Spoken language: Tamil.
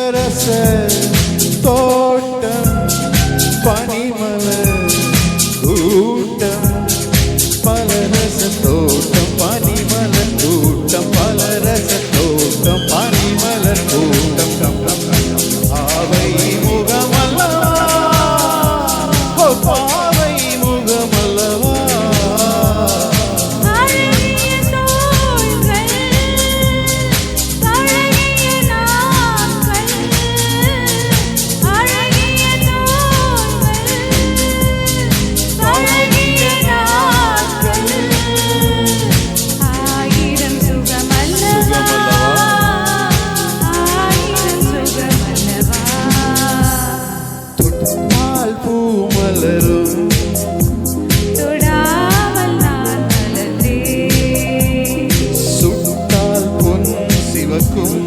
பலரச தோட்டம் பனிமலர் கூட்டம் பலரச தோட்டம் பனிமலர் கூட்டம் பலரச தோட்டம் பனிமலர் கூட்டம் பாவை முகமல்லவா பாவை முகமல்லவா பூமலரும் தொடாமல் நான் மலர்ந்தேன் சுட்டால் பொன் சிவக்கும்